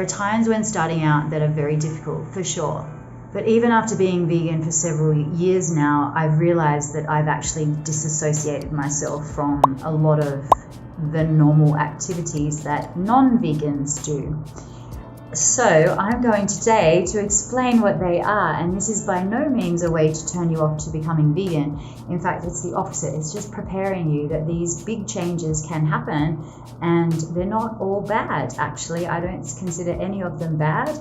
are times when starting out that are very difficult, for sure. But even after being vegan for several years now, I've realized that I've actually disassociated myself from a lot of the normal activities that non-vegans do. So I'm going today to explain what they are, and this is by no means a way to turn you off to becoming vegan. In fact, it's the opposite. It's just preparing you that these big changes can happen, and they're not all bad, actually. I don't consider any of them bad.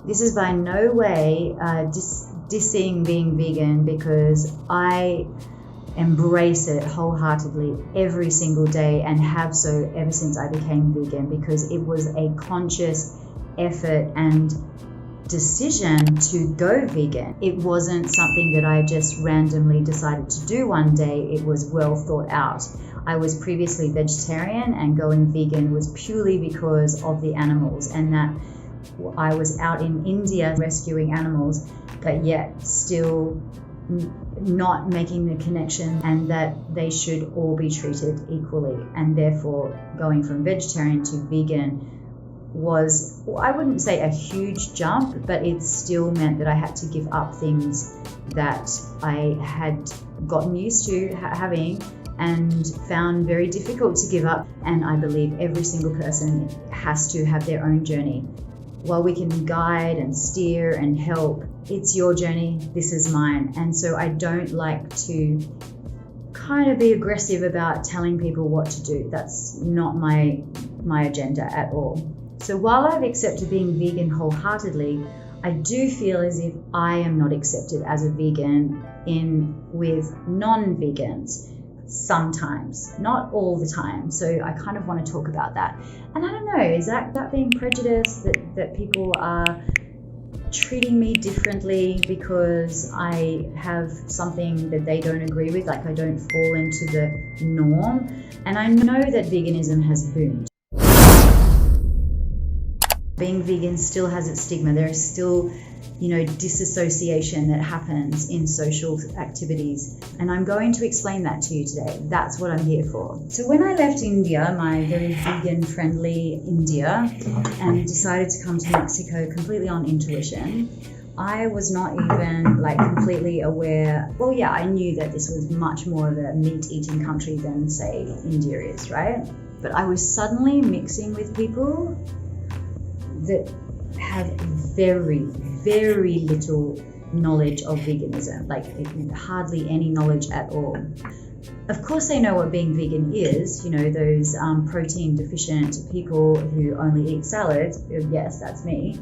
This is by no way dissing being vegan, because I embrace it wholeheartedly every single day and have so ever since I became vegan, because it was a conscious effort and decision to go vegan. It wasn't something that I just randomly decided to do one day. It was well thought out. I was previously vegetarian, and going vegan was purely because of the animals, and that I was out in India rescuing animals, but yet still not making the connection and that they should all be treated equally. And therefore going from vegetarian to vegan was, I wouldn't say a huge jump, but it still meant that I had to give up things that I had gotten used to having and found very difficult to give up. And I believe every single person has to have their own journey. While we can guide and steer and help, it's your journey, this is mine. And so I don't like to kind of be aggressive about telling people what to do. That's not my agenda at all. So while I've accepted being vegan wholeheartedly, I do feel as if I am not accepted as a vegan with non-vegans sometimes, not all the time. So I kind of want to talk about that. And I don't know, is that being prejudiced, that people are treating me differently because I have something that they don't agree with, like I don't fall into the norm? And I know that veganism has boomed. Being vegan still has its stigma. There is still, disassociation that happens in social activities. And I'm going to explain that to you today. That's what I'm here for. So when I left India, my very vegan-friendly India, and decided to come to Mexico completely on intuition, I was not even completely aware. Well, yeah, I knew that this was much more of a meat-eating country than, say, India is, right? But I was suddenly mixing with people that have very, very little knowledge of veganism, hardly any knowledge at all. Of course they know what being vegan is, those protein deficient people who only eat salads. Yes, that's me.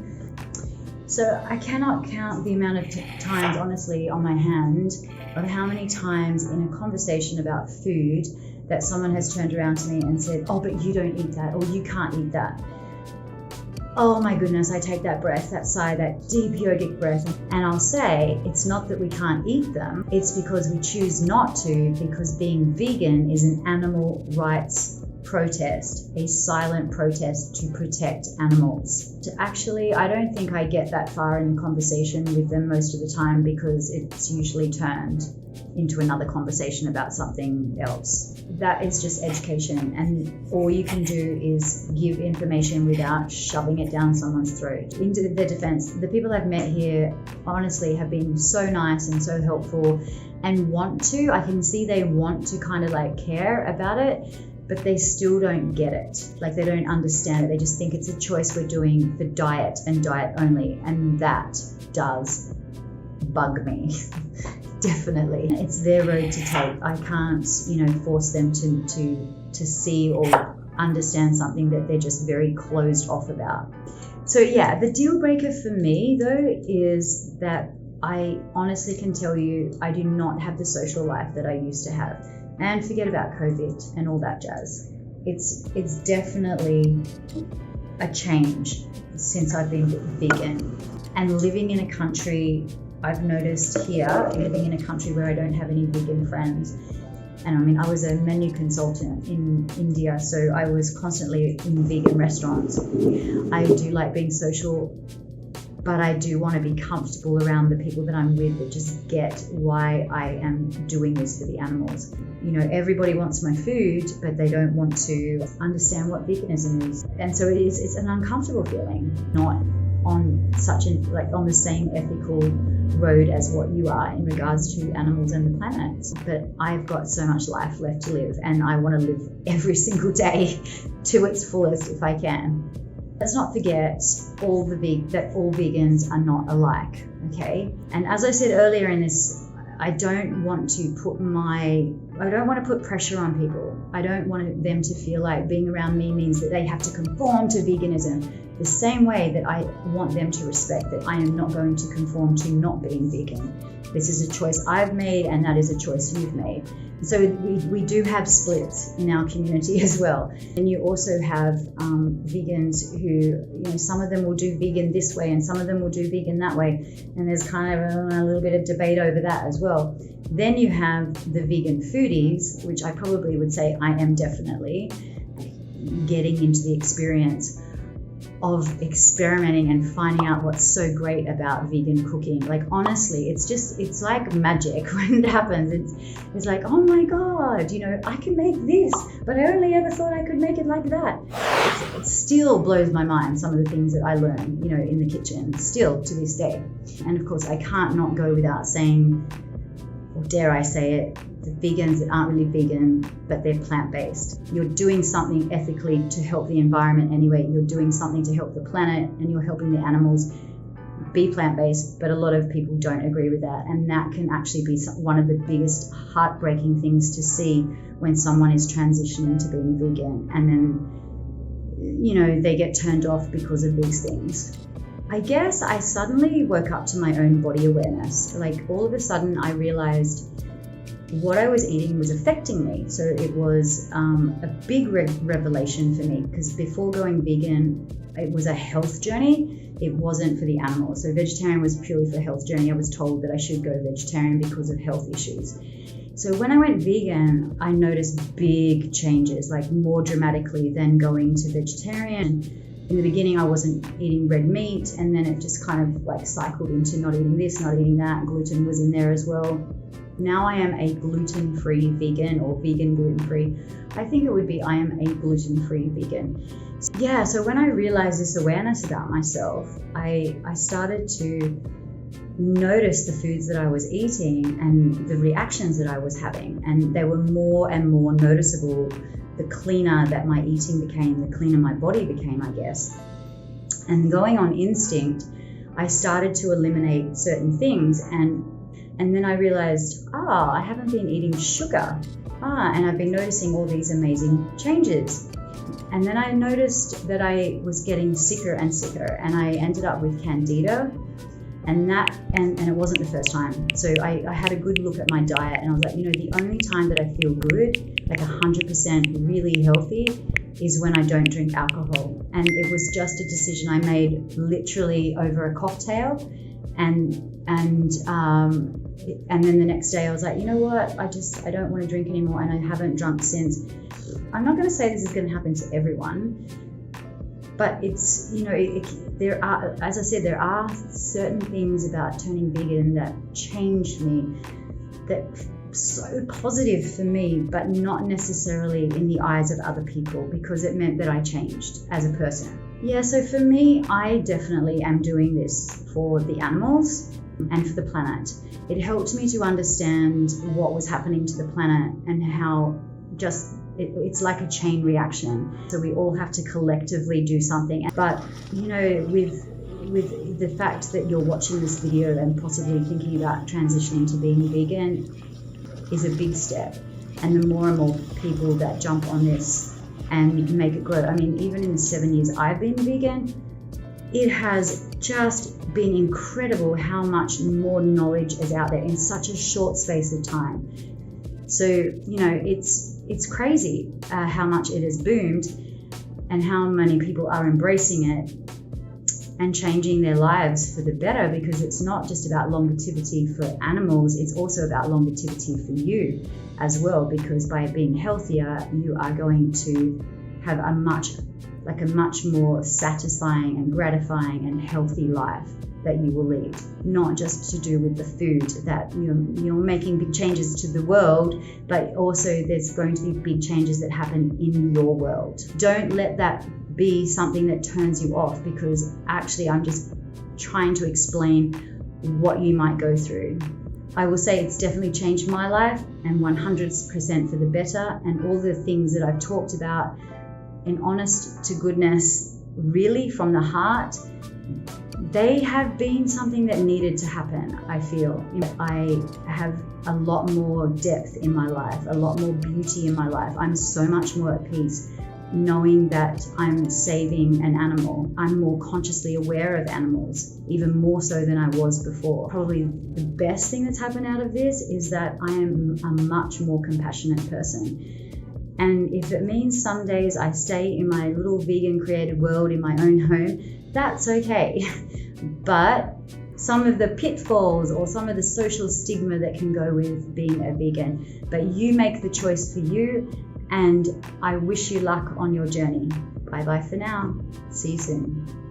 So I cannot count the amount of times, honestly, on my hand of how many times in a conversation about food that someone has turned around to me and said, "Oh, but you don't eat that," or "You can't eat that." Oh my goodness, I take that breath, that sigh, that deep yogic breath, and I'll say, it's not that we can't eat them, it's because we choose not to, because being vegan is an animal rights protest, a silent protest to protect animals. Actually, I don't think I get that far in conversation with them most of the time, because it's usually turned into another conversation about something else. That is just education, and all you can do is give information without shoving it down someone's throat. In their defense, the people I've met here honestly have been so nice and so helpful, and I can see they want to kind of care about it, but they still don't get it. They don't understand it. They just think it's a choice we're doing for diet and diet only, and that does bug me. Definitely. It's their road to take. I can't, force them to see or understand something that they're just very closed off about. So yeah, the deal breaker for me though is that I honestly can tell you I do not have the social life that I used to have. And forget about COVID and all that jazz. It's definitely a change since I've been vegan. And living in a country, I've noticed here, living in a country where I don't have any vegan friends. And I was a menu consultant in India, so I was constantly in vegan restaurants. I do like being social but I do want to be comfortable around the people that I'm with that just get why I am doing this for the animals. You know, everybody wants my food, but they don't want to understand what veganism is. And so it's an uncomfortable feeling, not on on the same ethical road as what you are in regards to animals and the planet. But I've got so much life left to live, and I want to live every single day to its fullest if I can. Let's not forget that all vegans are not alike, okay? And as I said earlier in this, I don't want to put pressure on people. I don't want them to feel like being around me means that they have to conform to veganism, the same way that I want them to respect that I am not going to conform to not being vegan. This is a choice I've made, and that is a choice you've made. So we do have splits in our community as well. And you also have vegans who, you know, some of them will do vegan this way and some of them will do vegan that way. And there's kind of a little bit of debate over that as well. Then you have the vegan foodies, which I probably would say I am definitely getting into the experience of experimenting and finding out what's so great about vegan cooking. Like, honestly, it's like magic when it happens. It's like, oh my God, you know, I can make this, but I only ever thought I could make it like that. It still blows my mind, some of the things that I learn, you know, in the kitchen, still to this day. And of course, I can't not go without saying, or dare I say it, the vegans that aren't really vegan, but they're plant-based. You're doing something ethically to help the environment anyway. You're doing something to help the planet, and you're helping the animals be plant-based, but a lot of people don't agree with that. And that can actually be one of the biggest heartbreaking things to see when someone is transitioning to being vegan, and then, you know, they get turned off because of these things. I guess I suddenly woke up to my own body awareness. Like, all of a sudden I realized what I was eating was affecting me. So it was a big revelation for me, because before going vegan, it was a health journey. It wasn't for the animals. So vegetarian was purely for health journey. I was told that I should go vegetarian because of health issues. So when I went vegan, I noticed big changes, like more dramatically than going to vegetarian. In the beginning, I wasn't eating red meat, and then it just kind of like cycled into not eating this, not eating that. Gluten was in there as well. Now I am a gluten-free vegan, or vegan gluten-free. I think it would be I am a gluten-free vegan. Yeah, so when I realized this awareness about myself, I started to notice the foods that I was eating and the reactions that I was having, and they were more and more noticeable the cleaner that my eating became, the cleaner my body became, I guess. And going on instinct, I started to eliminate certain things, and then I realized, I haven't been eating sugar. And I've been noticing all these amazing changes. And then I noticed that I was getting sicker and sicker, and I ended up with candida. And it wasn't the first time. So I had a good look at my diet, and I was like, you know, the only time that I feel good, like 100% really healthy, is when I don't drink alcohol. And it was just a decision I made literally over a cocktail. And then the next day I was like, you know what, I don't want to drink anymore, and I haven't drunk since. I'm not going to say this is going to happen to everyone, but it's, you know, there are, as I said, there are certain things about turning vegan that changed me, that so positive for me, but not necessarily in the eyes of other people, because it meant that I changed as a person. Yeah, so for me, I definitely am doing this for the animals and for the planet. It helped me to understand what was happening to the planet, and how just it's like a chain reaction. So we all have to collectively do something. But, you know, with the fact that you're watching this video and possibly thinking about transitioning to being vegan is a big step. And the more and more people that jump on this and make it grow. I mean, even in the 7 years I've been vegan, it has just been incredible how much more knowledge is out there in such a short space of time. So, you know, it's crazy how much it has boomed, and how many people are embracing it and changing their lives for the better, because it's not just about longevity for animals, it's also about longevity for you as well, because by being healthier, you are going to have a much more satisfying and gratifying and healthy life that you will lead. Not just to do with the food, that you're making big changes to the world, but also there's going to be big changes that happen in your world. Don't let that be something that turns you off, because actually I'm just trying to explain what you might go through. I will say it's definitely changed my life, and 100% for the better, and all the things that I've talked about in honest to goodness, really from the heart, they have been something that needed to happen, I feel. I have a lot more depth in my life, a lot more beauty in my life. I'm so much more at peace knowing that I'm saving an animal. I'm more consciously aware of animals, even more so than I was before. Probably the best thing that's happened out of this is that I am a much more compassionate person. And if it means some days I stay in my little vegan created world in my own home, that's okay. But some of the pitfalls or some of the social stigma that can go with being a vegan, but you make the choice for you, and I wish you luck on your journey. Bye bye for now. See you soon.